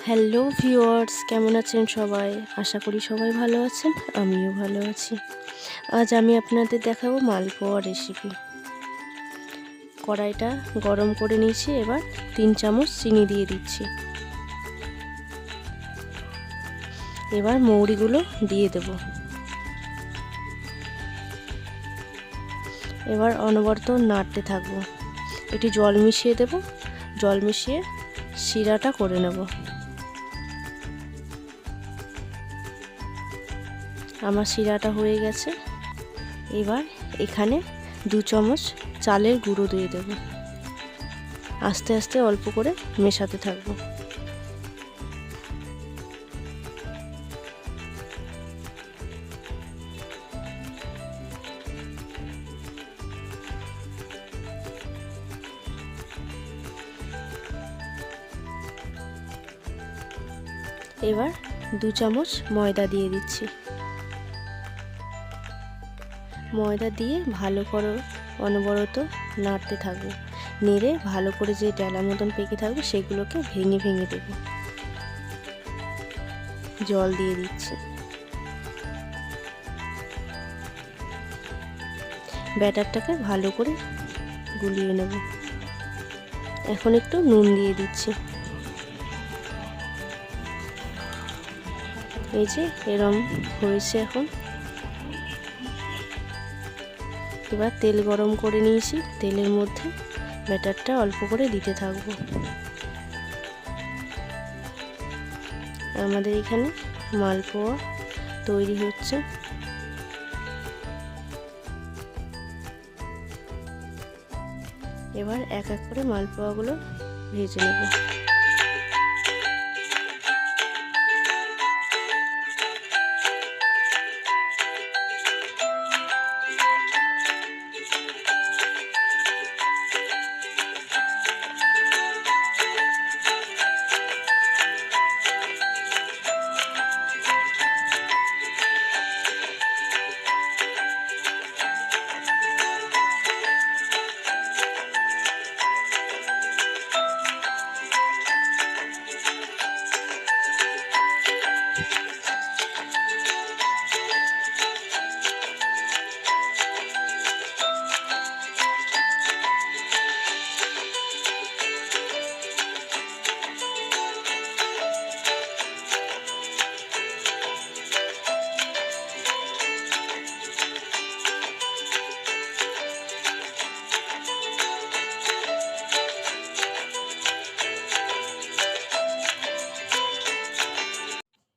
Hello viewers, কেমন আছেন সবাই? আশা করি সবাই ভালো আছেন, আমিও ভালো আছি। আজ আমি আপনাদের দেখাবো মালপোয়া রেসিপি। কড়াইটা গরম করে নিয়েছি, এবার 3 চামচ চিনি দিয়ে দিচ্ছি। এবার মৌরিগুলো দিয়ে দেব। এবার অনবরত নাড়তে থাকবো। একটু জল মিশিয়ে দেব, জল মিশিয়ে শিরাটা করে নেব। আমার শিরাটা হয়ে গেছে। এবার এখানে 2 চামচ চালের গুঁড়ো দিয়ে দেব। আস্তে আস্তে অল্প করে মেশাতে থাকব। এবার 2 চামচ ময়দা দিয়ে দিচ্ছি। ময়দা দিয়ে ভালো করে অনবরত নাড়তে থাকবো। নেড়ে ভালো করে যে ডালা মতন পেকে থাকবে সেগুলোকে ভেঙে ভেঙে দেব। জল দিয়ে দিচ্ছি। ব্যাটারটাকে ভালো করে গুলিয়ে নেব। এখন একটু নুন দিয়ে দিচ্ছি। এই যে এরম হয়েছে এখন। এবার তেল গরম করে নিয়েছি, তেলের মধ্যে ব্যাটারটা অল্প করে দিতে থাকবো। আমাদের এখানে মালপোয়া তৈরি হচ্ছে। এবার এক এক করে মালপোয়াগুলো ভেজে নেব।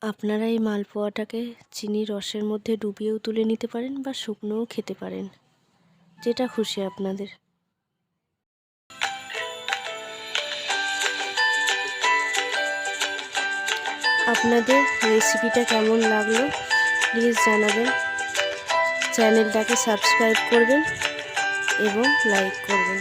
আপনারা এই মালপোয়াটাকে চিনির রসের মধ্যে ডুবিয়েও তুলে নিতে পারেন বা শুকনোও খেতে পারেন, যেটা খুশি আপনাদের। আপনাদের রেসিপিটা কেমন লাগলো প্লিজ জানাবেন। চ্যানেলটাকে সাবস্ক্রাইব করবেন এবং লাইক করবেন।